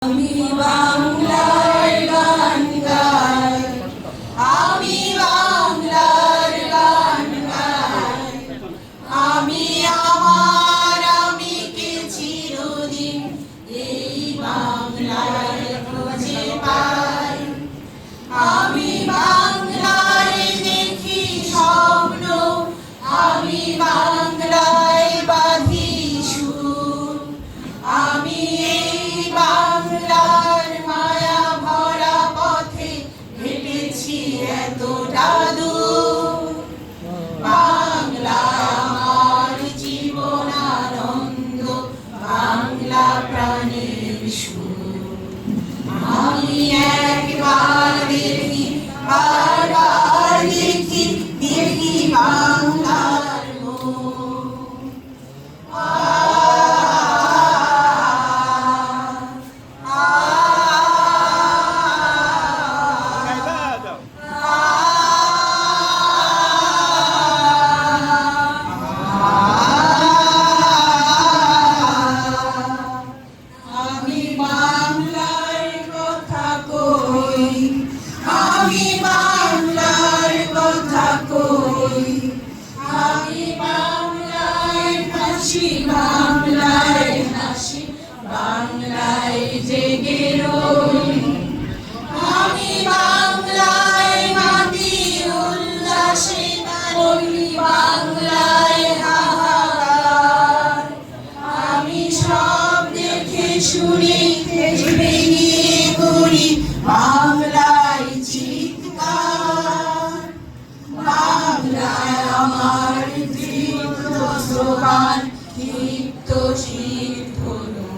আমি বাংলার গান গাই, আমি বাংলার গান গাই, আমি আমার আমিকে চিরদিন এই বাংলায় খুঁজে পাই। আমি বাংলায় দেখি স্বপ্ন, আমি বাংলায় বাঁধি সুর, আমি বাংলার মায়া ভরা পথে হেঁটেছি এতটা দূর। বাংলা আমার জীবনানন্দ, বাংলা প্রাণের সুর। আমি একবার দেখি, বারবার দেখি, দেখি বাংলার মুখ। আমি বাংলার কথা কই, আমি বাংলার কথা কই, আমি বাংলায় হাসি, বাংলায় হাসি, বাংলায় জেগে রই। আমি বাংলায় মাতি উল্লাসে বলি, বাংলায় হাহাকার। আমি সব দেখে শুনি ভেঙে করি, বাংলায় চিৎকার। বাংলায় আমার দীপ্ত স্লোগান, দীপ্ত শিরধনু।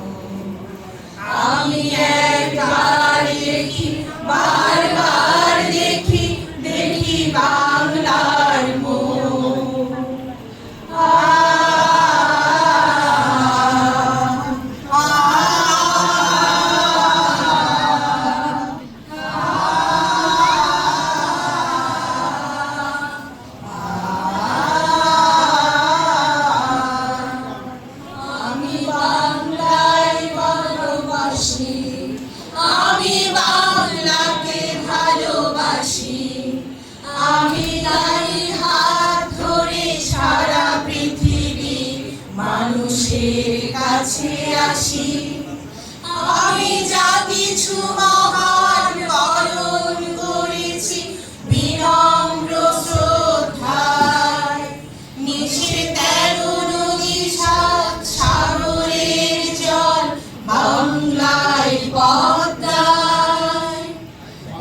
আমি একবার দেখি, বারবার দেখি, দেখি বাংলার মুখ। আমি বাংলায় ভালোবাসি, আমি বাংলাকে ভালোবাসি। আমি তাই হাত ধরে সারা পৃথিবী মানুষের কাছে আসি। আমি যা কিছু মহান বরণ করেছি বিনম্র শ্রদ্ধায়। নিচে 13 নদী, 7 সাগরের জল বাংলায় পদ্মায়।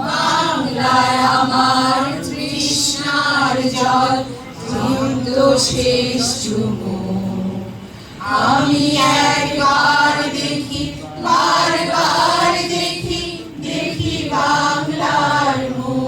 বাংলায় আমার তৃষ্ণার জল, তৃপ্ত শেষ চুমুক। আমি একবার দেখি, বারবার দেখি, দেখি বাংলার মুখ।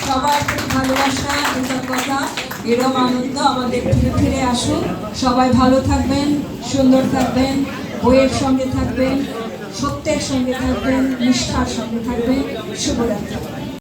সবার প্রতি ভালোবাসা, কৃতজ্ঞতা, এরম আনন্দ আমাদের ফিরে ফিরে আসুক। সবাই ভালো থাকবেন, সুন্দর থাকবেন, বইয়ের সঙ্গে থাকবেন, সত্যের সঙ্গে থাকবেন, নিষ্ঠার সঙ্গে থাকবেন। শুভরাত্রি।